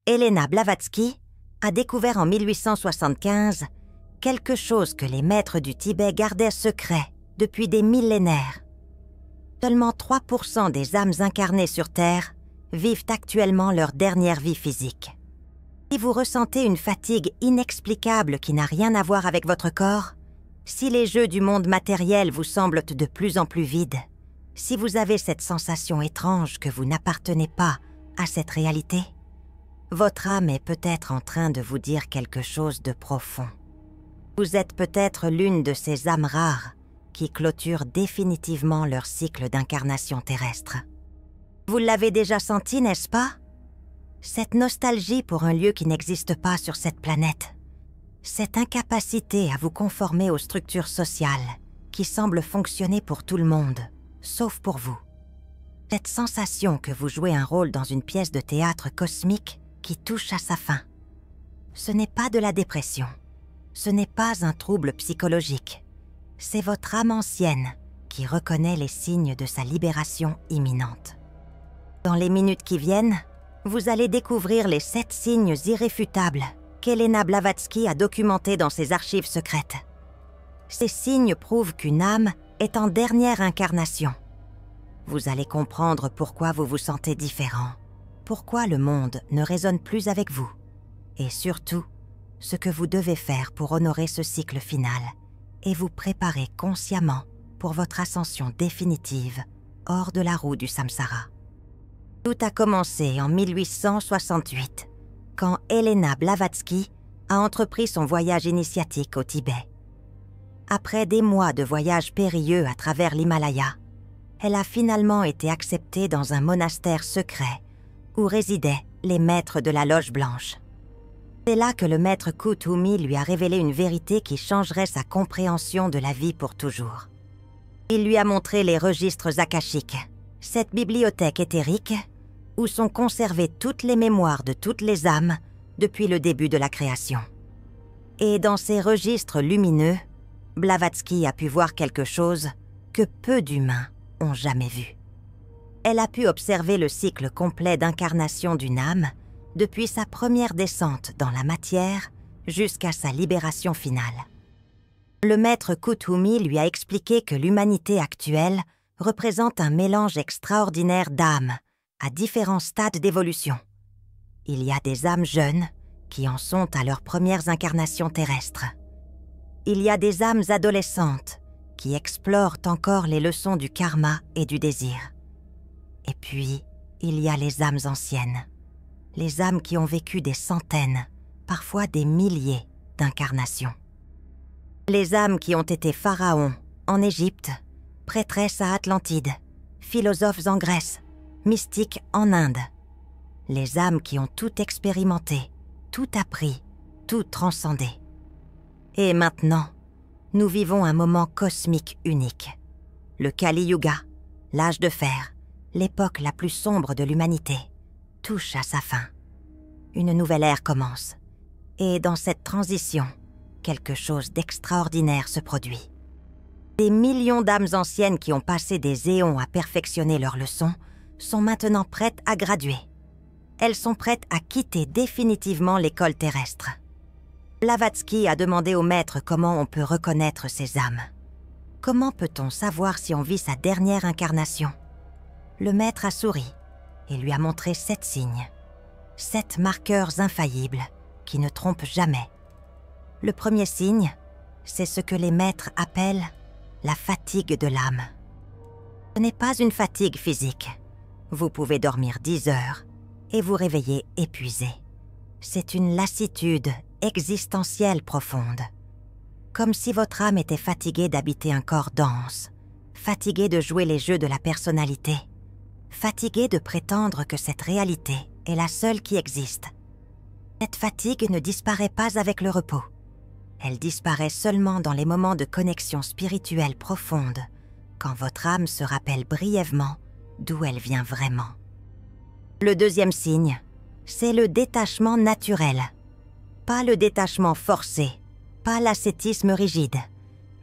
Helena Blavatsky a découvert en 1875 quelque chose que les maîtres du Tibet gardaient secret depuis des millénaires. Seulement 3% des âmes incarnées sur Terre vivent actuellement leur dernière vie physique. Si vous ressentez une fatigue inexplicable qui n'a rien à voir avec votre corps, si les jeux du monde matériel vous semblent de plus en plus vides, si vous avez cette sensation étrange que vous n'appartenez pas à cette réalité, votre âme est peut-être en train de vous dire quelque chose de profond. Vous êtes peut-être l'une de ces âmes rares qui clôturent définitivement leur cycle d'incarnation terrestre. Vous l'avez déjà senti, n'est-ce pas? Cette nostalgie pour un lieu qui n'existe pas sur cette planète. Cette incapacité à vous conformer aux structures sociales qui semblent fonctionner pour tout le monde, sauf pour vous. Cette sensation que vous jouez un rôle dans une pièce de théâtre cosmique qui touche à sa fin. Ce n'est pas de la dépression. Ce n'est pas un trouble psychologique. C'est votre âme ancienne qui reconnaît les signes de sa libération imminente. Dans les minutes qui viennent, vous allez découvrir les 7 signes irréfutables qu'Helena Blavatsky a documentés dans ses archives secrètes. Ces signes prouvent qu'une âme est en dernière incarnation. Vous allez comprendre pourquoi vous vous sentez différent, pourquoi le monde ne résonne plus avec vous, et surtout, ce que vous devez faire pour honorer ce cycle final et vous préparer consciemment pour votre ascension définitive hors de la roue du samsara. Tout a commencé en 1868, quand Helena Blavatsky a entrepris son voyage initiatique au Tibet. Après des mois de voyages périlleux à travers l'Himalaya, elle a finalement été acceptée dans un monastère secret où résidaient les maîtres de la Loge Blanche. C'est là que le maître Kuthumi lui a révélé une vérité qui changerait sa compréhension de la vie pour toujours. Il lui a montré les registres akashiques, cette bibliothèque éthérique où sont conservées toutes les mémoires de toutes les âmes depuis le début de la création. Et dans ces registres lumineux, Blavatsky a pu voir quelque chose que peu d'humains ont jamais vu. Elle a pu observer le cycle complet d'incarnation d'une âme depuis sa première descente dans la matière jusqu'à sa libération finale. Le maître Kuthumi lui a expliqué que l'humanité actuelle représente un mélange extraordinaire d'âmes à différents stades d'évolution. Il y a des âmes jeunes qui en sont à leurs premières incarnations terrestres. Il y a des âmes adolescentes qui explorent encore les leçons du karma et du désir. Et puis, il y a les âmes anciennes, les âmes qui ont vécu des centaines, parfois des milliers d'incarnations. Les âmes qui ont été pharaons en Égypte, prêtresses à Atlantide, philosophes en Grèce, mystiques en Inde. Les âmes qui ont tout expérimenté, tout appris, tout transcendé. Et maintenant, nous vivons un moment cosmique unique. Le Kali Yuga, l'âge de fer, l'époque la plus sombre de l'humanité, touche à sa fin. Une nouvelle ère commence. Et dans cette transition, quelque chose d'extraordinaire se produit. Des millions d'âmes anciennes qui ont passé des éons à perfectionner leurs leçons sont maintenant prêtes à graduer. Elles sont prêtes à quitter définitivement l'école terrestre. Blavatsky a demandé au maître comment on peut reconnaître ces âmes. Comment peut-on savoir si on vit sa dernière incarnation? Le maître a souri et lui a montré 7 signes. 7 marqueurs infaillibles qui ne trompent jamais. Le premier signe, c'est ce que les maîtres appellent la fatigue de l'âme. Ce n'est pas une fatigue physique. Vous pouvez dormir 10 heures et vous réveiller épuisé. C'est une lassitude existentielle profonde. Comme si votre âme était fatiguée d'habiter un corps dense, fatiguée de jouer les jeux de la personnalité, fatiguée de prétendre que cette réalité est la seule qui existe. Cette fatigue ne disparaît pas avec le repos. Elle disparaît seulement dans les moments de connexion spirituelle profonde, quand votre âme se rappelle brièvement d'où elle vient vraiment. Le deuxième signe, c'est le détachement naturel. Pas le détachement forcé, pas l'ascétisme rigide,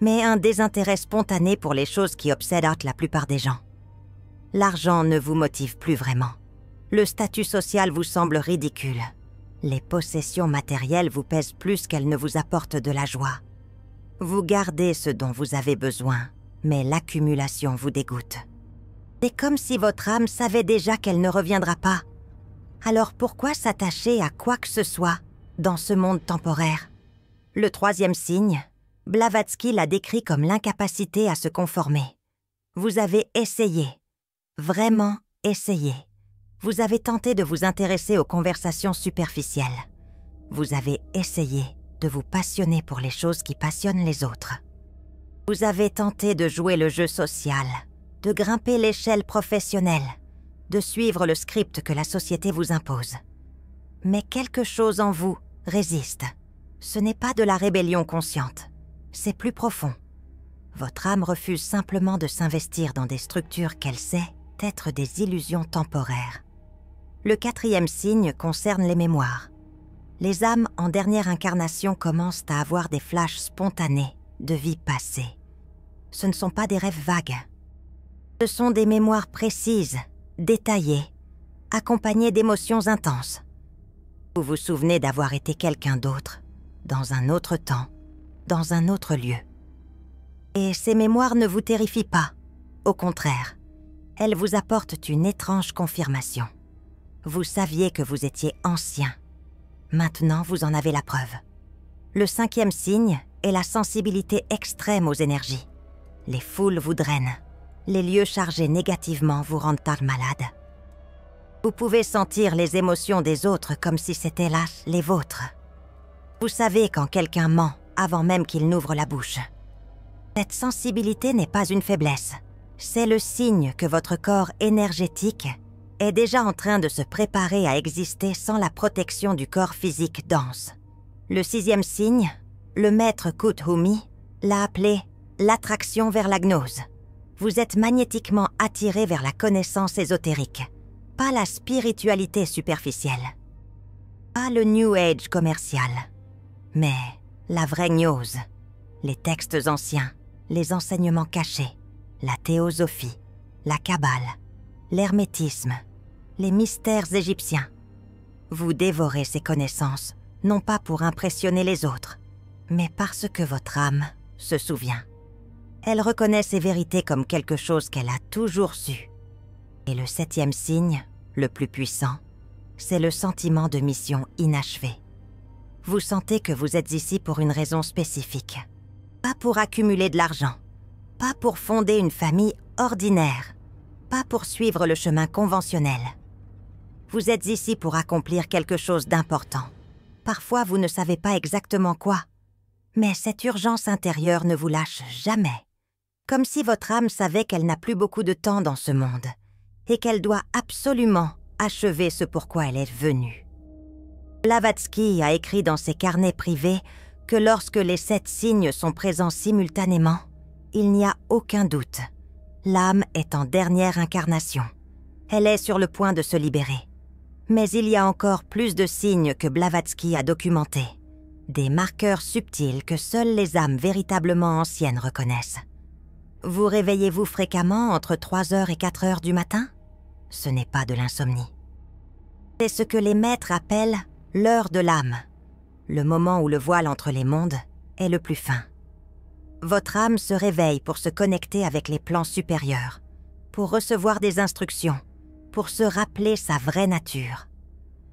mais un désintérêt spontané pour les choses qui obsèdent la plupart des gens. L'argent ne vous motive plus vraiment. Le statut social vous semble ridicule. Les possessions matérielles vous pèsent plus qu'elles ne vous apportent de la joie. Vous gardez ce dont vous avez besoin, mais l'accumulation vous dégoûte. C'est comme si votre âme savait déjà qu'elle ne reviendra pas. Alors pourquoi s'attacher à quoi que ce soit dans ce monde temporaire? Le troisième signe, Blavatsky l'a décrit comme l'incapacité à se conformer. Vous avez essayé, vraiment essayé. Vous avez tenté de vous intéresser aux conversations superficielles. Vous avez essayé de vous passionner pour les choses qui passionnent les autres. Vous avez tenté de jouer le jeu social, de grimper l'échelle professionnelle, de suivre le script que la société vous impose. Mais quelque chose en vous résiste. Ce n'est pas de la rébellion consciente, c'est plus profond. Votre âme refuse simplement de s'investir dans des structures qu'elle sait être des illusions temporaires. Le quatrième signe concerne les mémoires. Les âmes en dernière incarnation commencent à avoir des flashs spontanés de vie passée. Ce ne sont pas des rêves vagues. Ce sont des mémoires précises, détaillées, accompagnées d'émotions intenses. Vous vous souvenez d'avoir été quelqu'un d'autre, dans un autre temps, dans un autre lieu. Et ces mémoires ne vous terrifient pas. Au contraire, elles vous apportent une étrange confirmation. Vous saviez que vous étiez ancien. Maintenant, vous en avez la preuve. Le cinquième signe est la sensibilité extrême aux énergies. Les foules vous drainent. Les lieux chargés négativement vous rendent malade. Vous pouvez sentir les émotions des autres comme si c'était là les vôtres. Vous savez quand quelqu'un ment avant même qu'il n'ouvre la bouche. Cette sensibilité n'est pas une faiblesse. C'est le signe que votre corps énergétique est déjà en train de se préparer à exister sans la protection du corps physique dense. Le sixième signe, le maître Kuthumi, l'a appelé l'attraction vers la gnose. Vous êtes magnétiquement attiré vers la connaissance ésotérique, pas la spiritualité superficielle, pas le New Age commercial, mais la vraie gnose, les textes anciens, les enseignements cachés, la théosophie, la kabbale, l'hermétisme, les mystères égyptiens. Vous dévorez ces connaissances, non pas pour impressionner les autres, mais parce que votre âme se souvient. Elle reconnaît ces vérités comme quelque chose qu'elle a toujours su. Et le septième signe, le plus puissant, c'est le sentiment de mission inachevée. Vous sentez que vous êtes ici pour une raison spécifique. Pas pour accumuler de l'argent, pas pour fonder une famille ordinaire, pas pour suivre le chemin conventionnel. Vous êtes ici pour accomplir quelque chose d'important. Parfois, vous ne savez pas exactement quoi, mais cette urgence intérieure ne vous lâche jamais. Comme si votre âme savait qu'elle n'a plus beaucoup de temps dans ce monde et qu'elle doit absolument achever ce pourquoi elle est venue. Blavatsky a écrit dans ses carnets privés que lorsque les 7 signes sont présents simultanément, il n'y a aucun doute. L'âme est en dernière incarnation. Elle est sur le point de se libérer. Mais il y a encore plus de signes que Blavatsky a documentés. Des marqueurs subtils que seules les âmes véritablement anciennes reconnaissent. Vous réveillez-vous fréquemment entre 3h et 4h du matin? Ce n'est pas de l'insomnie. C'est ce que les maîtres appellent l'heure de l'âme, le moment où le voile entre les mondes est le plus fin. Votre âme se réveille pour se connecter avec les plans supérieurs, pour recevoir des instructions, pour se rappeler sa vraie nature.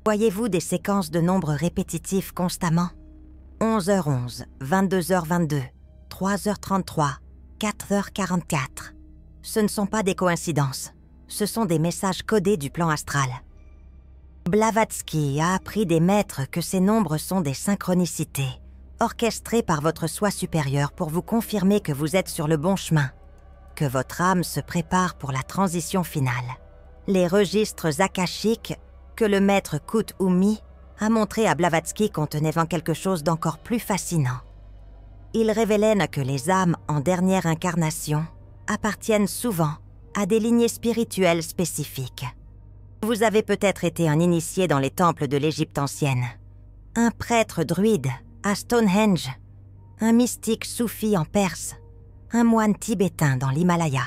Voyez-vous des séquences de nombres répétitifs constamment? 11h11, 22h22, 3h33, 4h44. Ce ne sont pas des coïncidences, ce sont des messages codés du plan astral. Blavatsky a appris des maîtres que ces nombres sont des synchronicités, orchestrées par votre soi supérieur pour vous confirmer que vous êtes sur le bon chemin, que votre âme se prépare pour la transition finale. Les registres akashiques que le maître Kuthumi a montrés à Blavatsky contenaient quelque chose d'encore plus fascinant. Ils révélaient que les âmes en dernière incarnation appartiennent souvent à des lignées spirituelles spécifiques. Vous avez peut-être été un initié dans les temples de l'Égypte ancienne, un prêtre druide à Stonehenge, un mystique soufi en Perse, un moine tibétain dans l'Himalaya.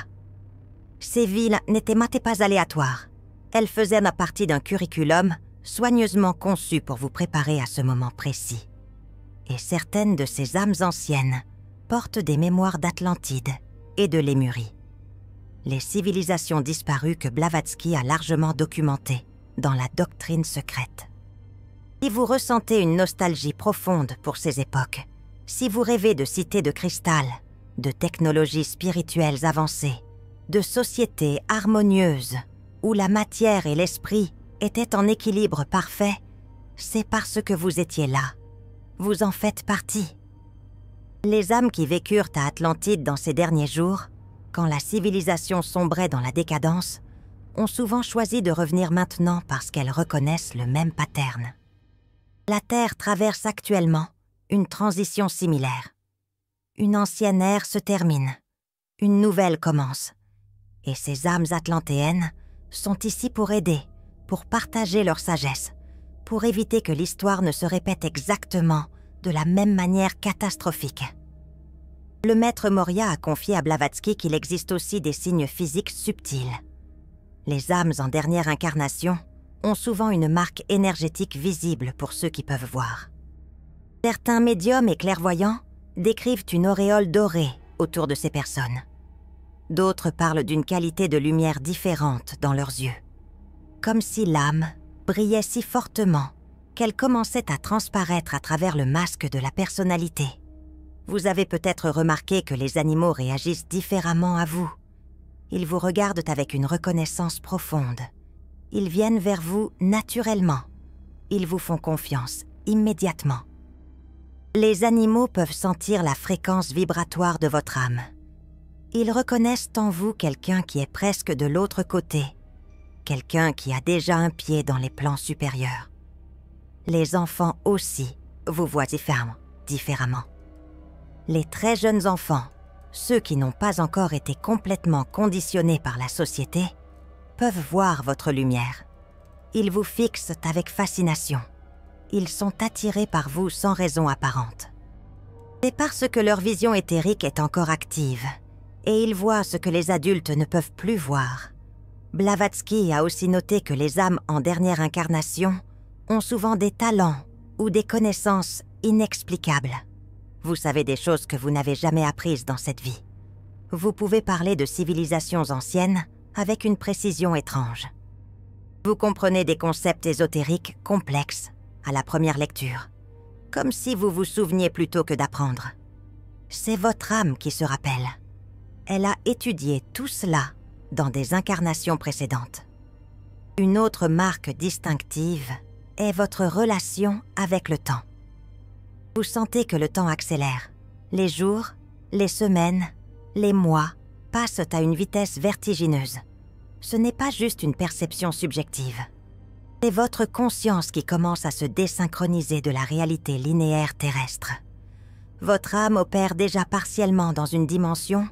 Ces villes n'étaient pas aléatoires. Elles faisaient partie d'un curriculum soigneusement conçues pour vous préparer à ce moment précis. Et certaines de ces âmes anciennes portent des mémoires d'Atlantide et de Lémurie, les civilisations disparues que Blavatsky a largement documentées dans la doctrine secrète. Si vous ressentez une nostalgie profonde pour ces époques, si vous rêvez de cités de cristal, de technologies spirituelles avancées, de sociétés harmonieuses, où la matière et l'esprit étaient en équilibre parfait, c'est parce que vous étiez là. Vous en faites partie. Les âmes qui vécurent à Atlantide dans ces derniers jours, quand la civilisation sombrait dans la décadence, ont souvent choisi de revenir maintenant parce qu'elles reconnaissent le même pattern. La Terre traverse actuellement une transition similaire. Une ancienne ère se termine, une nouvelle commence, et ces âmes atlantéennes sont ici pour aider, pour partager leur sagesse, pour éviter que l'histoire ne se répète exactement de la même manière catastrophique. Le maître Moria a confié à Blavatsky qu'il existe aussi des signes physiques subtils. Les âmes en dernière incarnation ont souvent une marque énergétique visible pour ceux qui peuvent voir. Certains médiums et clairvoyants décrivent une auréole dorée autour de ces personnes. D'autres parlent d'une qualité de lumière différente dans leurs yeux, comme si l'âme brillait si fortement qu'elle commençait à transparaître à travers le masque de la personnalité. Vous avez peut-être remarqué que les animaux réagissent différemment à vous. Ils vous regardent avec une reconnaissance profonde. Ils viennent vers vous naturellement. Ils vous font confiance immédiatement. Les animaux peuvent sentir la fréquence vibratoire de votre âme. Ils reconnaissent en vous quelqu'un qui est presque de l'autre côté, quelqu'un qui a déjà un pied dans les plans supérieurs. Les enfants aussi vous voient différemment. Les très jeunes enfants, ceux qui n'ont pas encore été complètement conditionnés par la société, peuvent voir votre lumière. Ils vous fixent avec fascination. Ils sont attirés par vous sans raison apparente. C'est parce que leur vision éthérique est encore active, et ils voient ce que les adultes ne peuvent plus voir. Blavatsky a aussi noté que les âmes en dernière incarnation ont souvent des talents ou des connaissances inexplicables. Vous savez des choses que vous n'avez jamais apprises dans cette vie. Vous pouvez parler de civilisations anciennes avec une précision étrange. Vous comprenez des concepts ésotériques complexes à la première lecture, comme si vous vous souveniez plutôt que d'apprendre. C'est votre âme qui se rappelle. Elle a étudié tout cela dans des incarnations précédentes. Une autre marque distinctive est votre relation avec le temps. Vous sentez que le temps accélère. Les jours, les semaines, les mois passent à une vitesse vertigineuse. Ce n'est pas juste une perception subjective. C'est votre conscience qui commence à se désynchroniser de la réalité linéaire terrestre. Votre âme opère déjà partiellement dans une dimension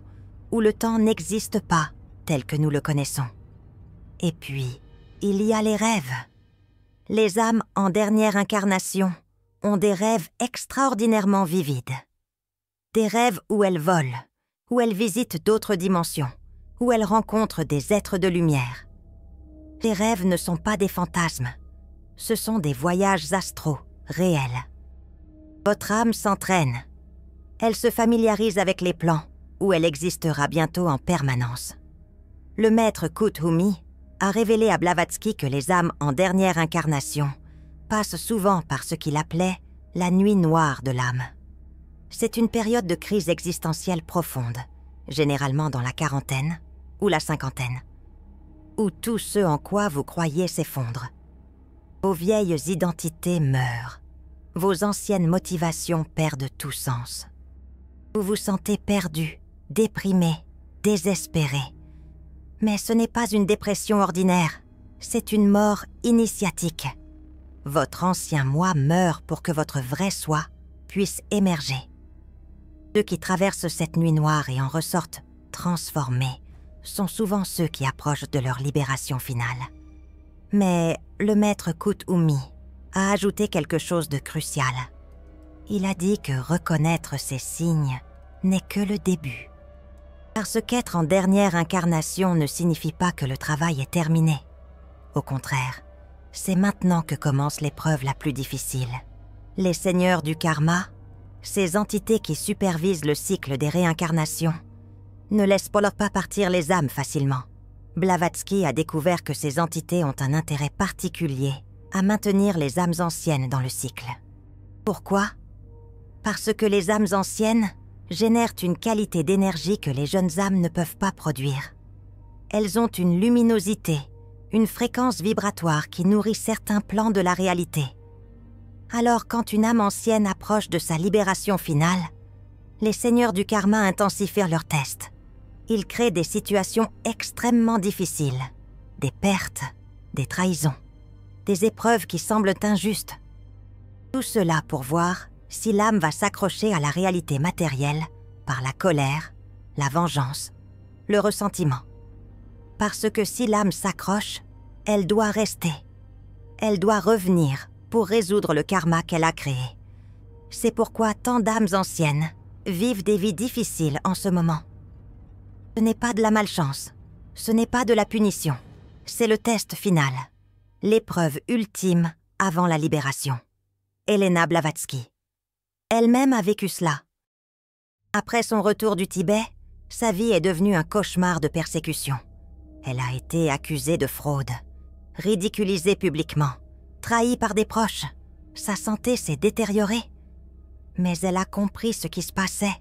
où le temps n'existe pas tel que nous le connaissons. Et puis, il y a les rêves. Les âmes en dernière incarnation ont des rêves extraordinairement vivides. Des rêves où elles volent, où elles visitent d'autres dimensions, où elles rencontrent des êtres de lumière. Les rêves ne sont pas des fantasmes, ce sont des voyages astraux, réels. Votre âme s'entraîne. Elle se familiarise avec les plans, où elle existera bientôt en permanence. Le maître Kuthumi a révélé à Blavatsky que les âmes en dernière incarnation passent souvent par ce qu'il appelait la nuit noire de l'âme. C'est une période de crise existentielle profonde, généralement dans la quarantaine ou la cinquantaine, où tout ce en quoi vous croyez s'effondre. Vos vieilles identités meurent, vos anciennes motivations perdent tout sens. Vous vous sentez perdu, déprimé, désespéré. Mais ce n'est pas une dépression ordinaire, c'est une mort initiatique. Votre ancien moi meurt pour que votre vrai soi puisse émerger. Ceux qui traversent cette nuit noire et en ressortent transformés sont souvent ceux qui approchent de leur libération finale. Mais le maître Kuthumi a ajouté quelque chose de crucial. Il a dit que reconnaître ces signes n'est que le début. Parce qu'être en dernière incarnation ne signifie pas que le travail est terminé. Au contraire, C'est maintenant que commence l'épreuve la plus difficile. Les seigneurs du karma, ces entités qui supervisent le cycle des réincarnations, ne laissent pas partir les âmes facilement. Blavatsky a découvert que ces entités ont un intérêt particulier à maintenir les âmes anciennes dans le cycle. Pourquoi? Parce que les âmes anciennes génèrent une qualité d'énergie que les jeunes âmes ne peuvent pas produire. Elles ont une luminosité, une fréquence vibratoire qui nourrit certains plans de la réalité. Alors quand une âme ancienne approche de sa libération finale, les seigneurs du karma intensifient leurs tests. Ils créent des situations extrêmement difficiles, des pertes, des trahisons, des épreuves qui semblent injustes. Tout cela pour voir si l'âme va s'accrocher à la réalité matérielle par la colère, la vengeance, le ressentiment. Parce que si l'âme s'accroche, elle doit rester. Elle doit revenir pour résoudre le karma qu'elle a créé. C'est pourquoi tant d'âmes anciennes vivent des vies difficiles en ce moment. Ce n'est pas de la malchance, ce n'est pas de la punition, c'est le test final, l'épreuve ultime avant la libération. Elena Blavatsky. Elle-même a vécu cela. Après son retour du Tibet, sa vie est devenue un cauchemar de persécution. Elle a été accusée de fraude, ridiculisée publiquement, trahie par des proches. Sa santé s'est détériorée. Mais elle a compris ce qui se passait.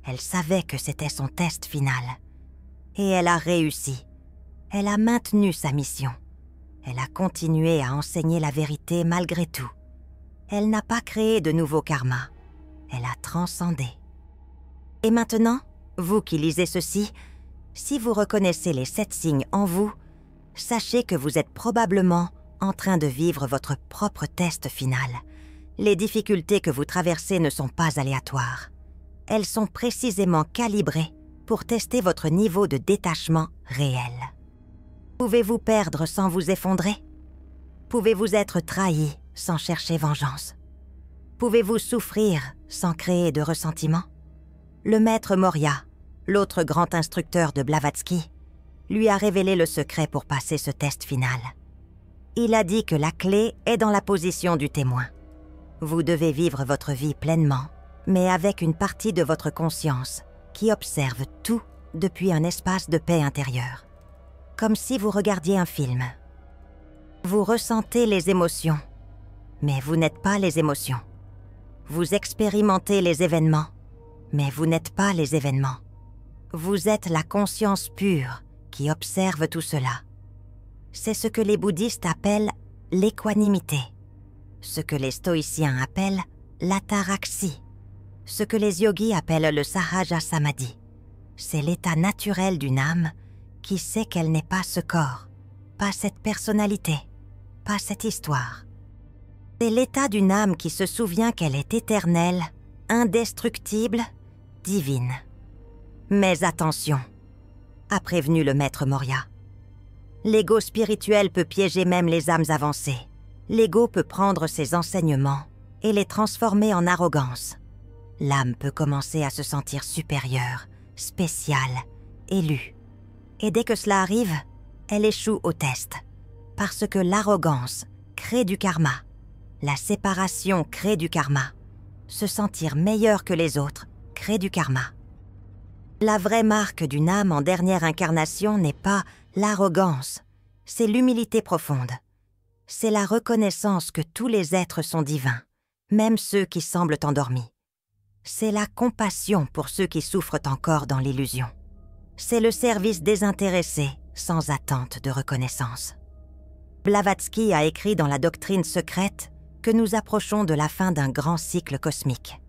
Elle savait que c'était son test final. Et elle a réussi. Elle a maintenu sa mission. Elle a continué à enseigner la vérité malgré tout. Elle n'a pas créé de nouveau karma. Elle a transcendé. Et maintenant, vous qui lisez ceci, si vous reconnaissez les 7 signes en vous, sachez que vous êtes probablement en train de vivre votre propre test final. Les difficultés que vous traversez ne sont pas aléatoires. Elles sont précisément calibrées pour tester votre niveau de détachement réel. Pouvez-vous perdre sans vous effondrer? Pouvez-vous être trahi sans chercher vengeance? Pouvez-vous souffrir sans créer de ressentiment? Le maître Morya, l'autre grand instructeur de Blavatsky, lui a révélé le secret pour passer ce test final. Il a dit que la clé est dans la position du témoin. Vous devez vivre votre vie pleinement, mais avec une partie de votre conscience qui observe tout depuis un espace de paix intérieure. Comme si vous regardiez un film. Vous ressentez les émotions, mais vous n'êtes pas les émotions. Vous expérimentez les événements, mais vous n'êtes pas les événements. Vous êtes la conscience pure qui observe tout cela. C'est ce que les bouddhistes appellent l'équanimité, ce que les stoïciens appellent l'ataraxie, ce que les yogis appellent le sahaja samadhi. C'est l'état naturel d'une âme qui sait qu'elle n'est pas ce corps, pas cette personnalité, pas cette histoire. C'est l'état d'une âme qui se souvient qu'elle est éternelle, indestructible, divine. Mais attention, a prévenu le maître Morya. L'ego spirituel peut piéger même les âmes avancées. L'ego peut prendre ses enseignements et les transformer en arrogance. L'âme peut commencer à se sentir supérieure, spéciale, élue. Et dès que cela arrive, elle échoue au test. Parce que l'arrogance crée du karma. La séparation crée du karma. Se sentir meilleur que les autres crée du karma. La vraie marque d'une âme en dernière incarnation n'est pas l'arrogance, c'est l'humilité profonde. C'est la reconnaissance que tous les êtres sont divins, même ceux qui semblent endormis. C'est la compassion pour ceux qui souffrent encore dans l'illusion. C'est le service désintéressé, sans attente de reconnaissance. Blavatsky a écrit dans la doctrine secrète que nous approchons de la fin d'un grand cycle cosmique.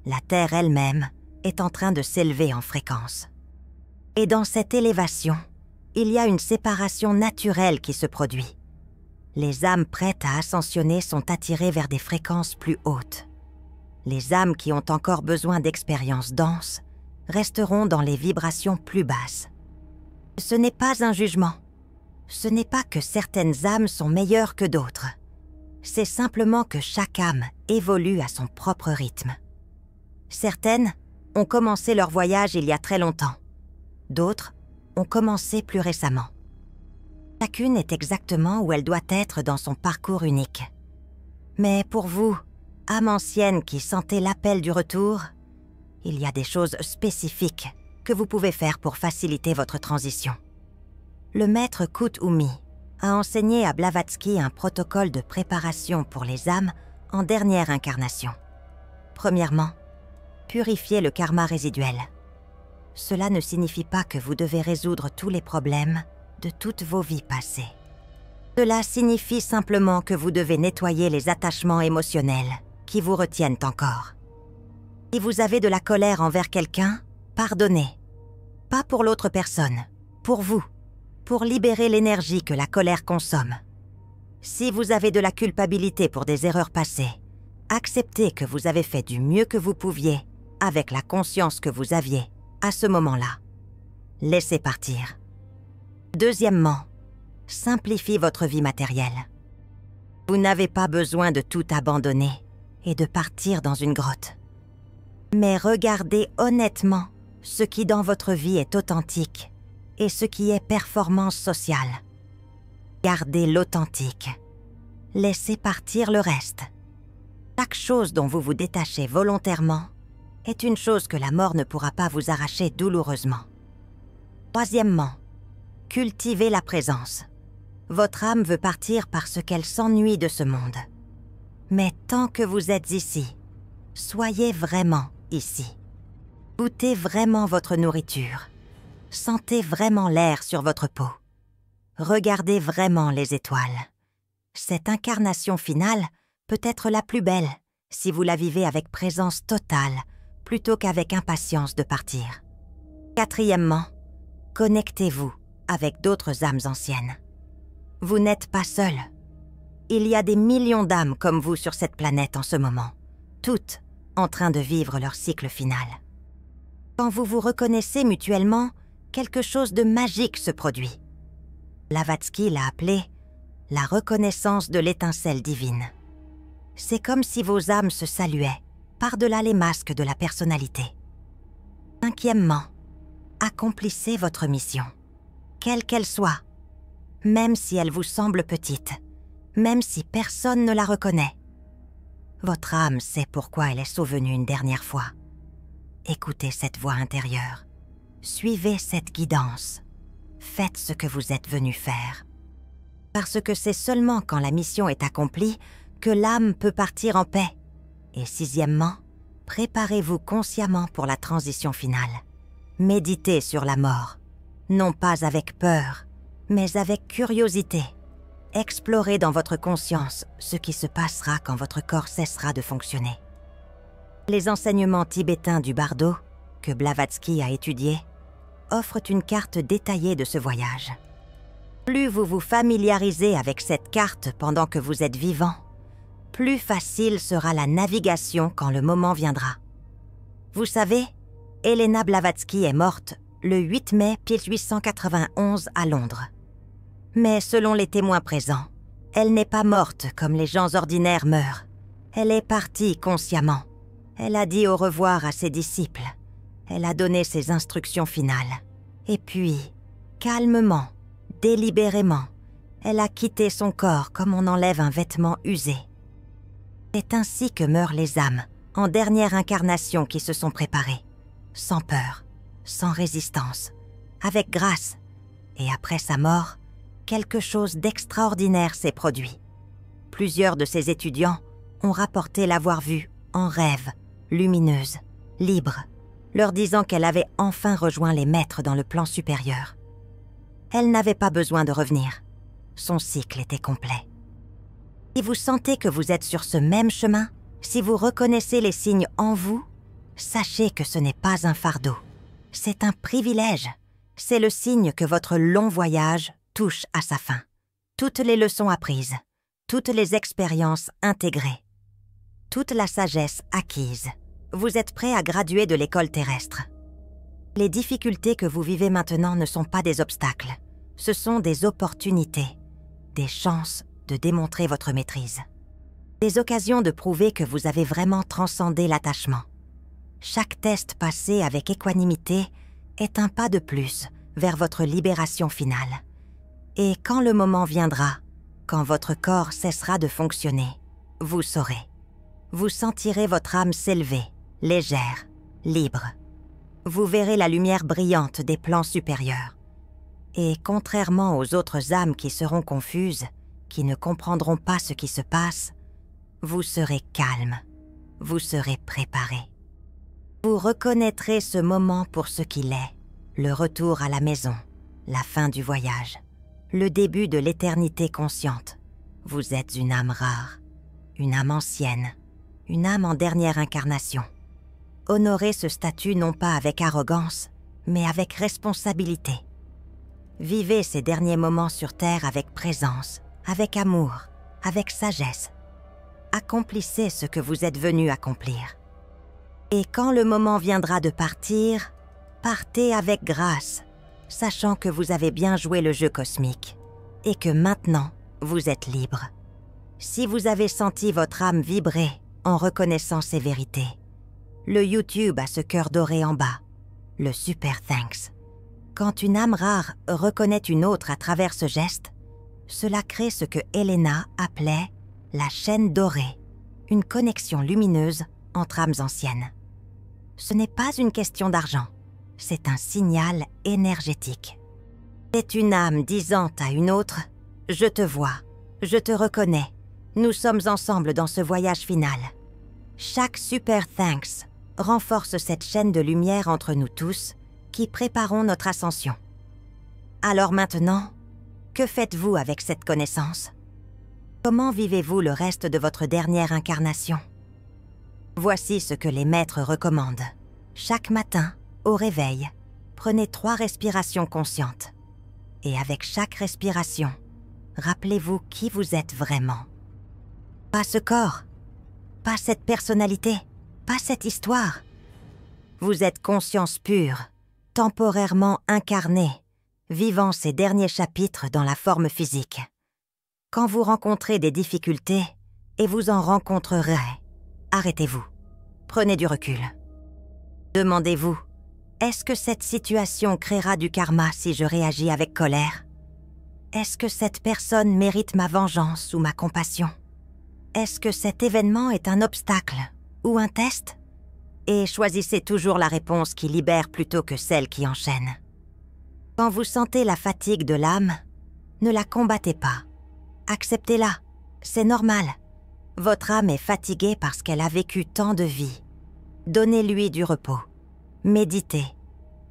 La Terre elle-même est en train de s'élever en fréquence. Et dans cette élévation, il y a une séparation naturelle qui se produit. Les âmes prêtes à ascensionner sont attirées vers des fréquences plus hautes. Les âmes qui ont encore besoin d'expériences denses resteront dans les vibrations plus basses. Ce n'est pas un jugement. Ce n'est pas que certaines âmes sont meilleures que d'autres. C'est simplement que chaque âme évolue à son propre rythme. Certaines ont commencé leur voyage il y a très longtemps. D'autres ont commencé plus récemment. Chacune est exactement où elle doit être dans son parcours unique. Mais pour vous, âme ancienne qui sentez l'appel du retour, il y a des choses spécifiques que vous pouvez faire pour faciliter votre transition. Le maître Kuthumi a enseigné à Blavatsky un protocole de préparation pour les âmes en dernière incarnation. Premièrement, purifiez le karma résiduel. Cela ne signifie pas que vous devez résoudre tous les problèmes de toutes vos vies passées. Cela signifie simplement que vous devez nettoyer les attachements émotionnels qui vous retiennent encore. Si vous avez de la colère envers quelqu'un, pardonnez. Pas pour l'autre personne, pour vous, pour libérer l'énergie que la colère consomme. Si vous avez de la culpabilité pour des erreurs passées, acceptez que vous avez fait du mieux que vous pouviez avec la conscience que vous aviez à ce moment-là. Laissez partir. Deuxièmement, simplifiez votre vie matérielle. Vous n'avez pas besoin de tout abandonner et de partir dans une grotte. Mais regardez honnêtement ce qui dans votre vie est authentique et ce qui est performance sociale. Gardez l'authentique. Laissez partir le reste. Chaque chose dont vous vous détachez volontairement est une chose que la mort ne pourra pas vous arracher douloureusement. Troisièmement, cultivez la présence. Votre âme veut partir parce qu'elle s'ennuie de ce monde. Mais tant que vous êtes ici, soyez vraiment ici. Goûtez vraiment votre nourriture. Sentez vraiment l'air sur votre peau. Regardez vraiment les étoiles. Cette incarnation finale peut être la plus belle si vous la vivez avec présence totale plutôt qu'avec impatience de partir. Quatrièmement, connectez-vous avec d'autres âmes anciennes. Vous n'êtes pas seul. Il y a des millions d'âmes comme vous sur cette planète en ce moment, toutes en train de vivre leur cycle final. Quand vous vous reconnaissez mutuellement, quelque chose de magique se produit. Blavatsky l'a appelé la reconnaissance de l'étincelle divine. C'est comme si vos âmes se saluaient par-delà les masques de la personnalité. Cinquièmement, accomplissez votre mission, quelle qu'elle soit, même si elle vous semble petite, même si personne ne la reconnaît. Votre âme sait pourquoi elle est sauvenue une dernière fois. Écoutez cette voix intérieure. Suivez cette guidance. Faites ce que vous êtes venu faire. Parce que c'est seulement quand la mission est accomplie que l'âme peut partir en paix. Et sixièmement, préparez-vous consciemment pour la transition finale. Méditez sur la mort, non pas avec peur, mais avec curiosité. Explorez dans votre conscience ce qui se passera quand votre corps cessera de fonctionner. Les enseignements tibétains du bardo, que Blavatsky a étudiés, offrent une carte détaillée de ce voyage. Plus vous vous familiarisez avec cette carte pendant que vous êtes vivant, plus facile sera la navigation quand le moment viendra. Vous savez, Helena Blavatsky est morte le 8 mai 1891 à Londres. Mais selon les témoins présents, elle n'est pas morte comme les gens ordinaires meurent. Elle est partie consciemment. Elle a dit au revoir à ses disciples. Elle a donné ses instructions finales. Et puis, calmement, délibérément, elle a quitté son corps comme on enlève un vêtement usé. C'est ainsi que meurent les âmes, en dernière incarnation qui se sont préparées, sans peur, sans résistance, avec grâce. Et après sa mort, quelque chose d'extraordinaire s'est produit. Plusieurs de ses étudiants ont rapporté l'avoir vue en rêve, lumineuse, libre, leur disant qu'elle avait enfin rejoint les maîtres dans le plan supérieur. Elle n'avait pas besoin de revenir. Son cycle était complet. Si vous sentez que vous êtes sur ce même chemin, si vous reconnaissez les signes en vous, sachez que ce n'est pas un fardeau. C'est un privilège. C'est le signe que votre long voyage touche à sa fin. Toutes les leçons apprises, toutes les expériences intégrées, toute la sagesse acquise. Vous êtes prêt à graduer de l'école terrestre. Les difficultés que vous vivez maintenant ne sont pas des obstacles. Ce sont des opportunités, des chances de démontrer votre maîtrise. Des occasions de prouver que vous avez vraiment transcendé l'attachement. Chaque test passé avec équanimité est un pas de plus vers votre libération finale. Et quand le moment viendra, quand votre corps cessera de fonctionner, vous saurez. Vous sentirez votre âme s'élever, légère, libre. Vous verrez la lumière brillante des plans supérieurs. Et contrairement aux autres âmes qui seront confuses, qui ne comprendront pas ce qui se passe, vous serez calme, vous serez préparé. Vous reconnaîtrez ce moment pour ce qu'il est, le retour à la maison, la fin du voyage, le début de l'éternité consciente. Vous êtes une âme rare, une âme ancienne, une âme en dernière incarnation. Honorez ce statut non pas avec arrogance, mais avec responsabilité. Vivez ces derniers moments sur Terre avec présence, avec amour, avec sagesse. Accomplissez ce que vous êtes venu accomplir. Et quand le moment viendra de partir, partez avec grâce, sachant que vous avez bien joué le jeu cosmique et que maintenant, vous êtes libre. Si vous avez senti votre âme vibrer en reconnaissant ces vérités, le YouTube a ce cœur doré en bas, le Super Thanks. Quand une âme rare reconnaît une autre à travers ce geste, cela crée ce que Elena appelait la chaîne dorée, une connexion lumineuse entre âmes anciennes. Ce n'est pas une question d'argent, c'est un signal énergétique. C'est une âme disant à une autre « Je te vois, je te reconnais, nous sommes ensemble dans ce voyage final ». Chaque Super Thanks renforce cette chaîne de lumière entre nous tous qui préparons notre ascension. Alors maintenant, que faites-vous avec cette connaissance? Comment vivez-vous le reste de votre dernière incarnation? Voici ce que les maîtres recommandent. Chaque matin, au réveil, prenez 3 respirations conscientes. Et avec chaque respiration, rappelez-vous qui vous êtes vraiment. Pas ce corps, pas cette personnalité, pas cette histoire. Vous êtes conscience pure, temporairement incarnée, vivant ces derniers chapitres dans la forme physique. Quand vous rencontrez des difficultés, et vous en rencontrerez, arrêtez-vous, prenez du recul. Demandez-vous, est-ce que cette situation créera du karma si je réagis avec colère? Est-ce que cette personne mérite ma vengeance ou ma compassion? Est-ce que cet événement est un obstacle ou un test? Et choisissez toujours la réponse qui libère plutôt que celle qui enchaîne. Quand vous sentez la fatigue de l'âme, ne la combattez pas. Acceptez-la, c'est normal. Votre âme est fatiguée parce qu'elle a vécu tant de vies. Donnez-lui du repos. Méditez.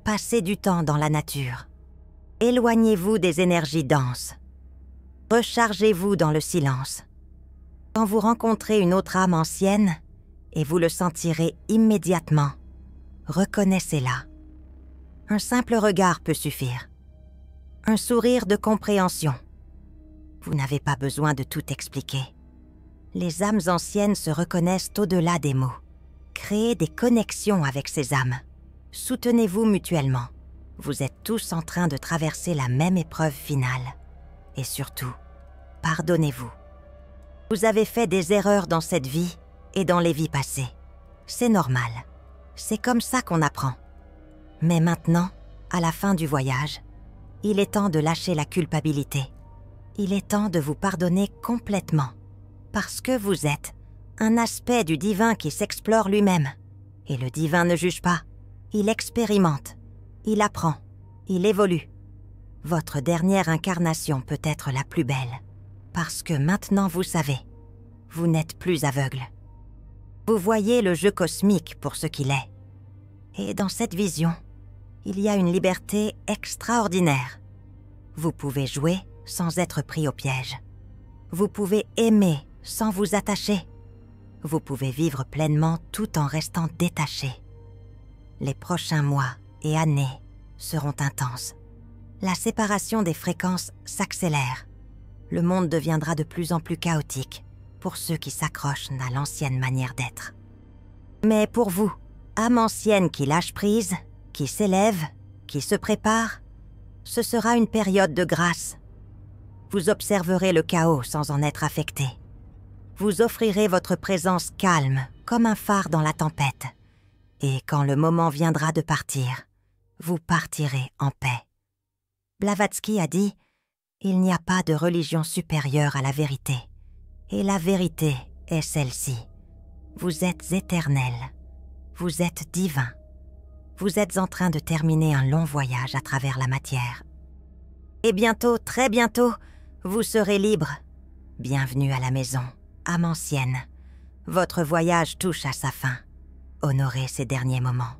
Passez du temps dans la nature. Éloignez-vous des énergies denses. Rechargez-vous dans le silence. Quand vous rencontrez une autre âme ancienne, et vous le sentirez immédiatement, reconnaissez-la. Un simple regard peut suffire. Un sourire de compréhension. Vous n'avez pas besoin de tout expliquer. Les âmes anciennes se reconnaissent au-delà des mots. Créez des connexions avec ces âmes. Soutenez-vous mutuellement. Vous êtes tous en train de traverser la même épreuve finale. Et surtout, pardonnez-vous. Vous avez fait des erreurs dans cette vie et dans les vies passées. C'est normal. C'est comme ça qu'on apprend. Mais maintenant, à la fin du voyage, il est temps de lâcher la culpabilité. Il est temps de vous pardonner complètement. Parce que vous êtes un aspect du divin qui s'explore lui-même. Et le divin ne juge pas. Il expérimente. Il apprend. Il évolue. Votre dernière incarnation peut être la plus belle. Parce que maintenant vous savez, vous n'êtes plus aveugle. Vous voyez le jeu cosmique pour ce qu'il est. Et dans cette vision, il y a une liberté extraordinaire. Vous pouvez jouer sans être pris au piège. Vous pouvez aimer sans vous attacher. Vous pouvez vivre pleinement tout en restant détaché. Les prochains mois et années seront intenses. La séparation des fréquences s'accélère. Le monde deviendra de plus en plus chaotique pour ceux qui s'accrochent à l'ancienne manière d'être. Mais pour vous, âme ancienne qui lâche prise, qui s'élève, qui se prépare, ce sera une période de grâce. Vous observerez le chaos sans en être affecté. Vous offrirez votre présence calme, comme un phare dans la tempête. Et quand le moment viendra de partir, vous partirez en paix. Blavatsky a dit Il n'y a pas de religion supérieure à la vérité. Et la vérité est celle-ci. Vous êtes éternel. Vous êtes divin. Vous êtes en train de terminer un long voyage à travers la matière. Et bientôt, très bientôt, vous serez libre. Bienvenue à la maison, âme ancienne. Votre voyage touche à sa fin. Honorez ces derniers moments.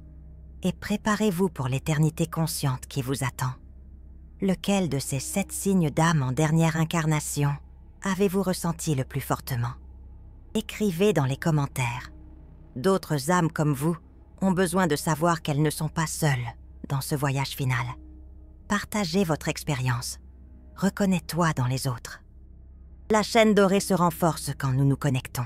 Et préparez-vous pour l'éternité consciente qui vous attend. Lequel de ces 7 signes d'âme en dernière incarnation avez-vous ressenti le plus fortement? Écrivez dans les commentaires. D'autres âmes comme vous ont besoin de savoir qu'elles ne sont pas seules dans ce voyage final. Partagez votre expérience. Reconnais-toi dans les autres. La chaîne dorée se renforce quand nous nous connectons.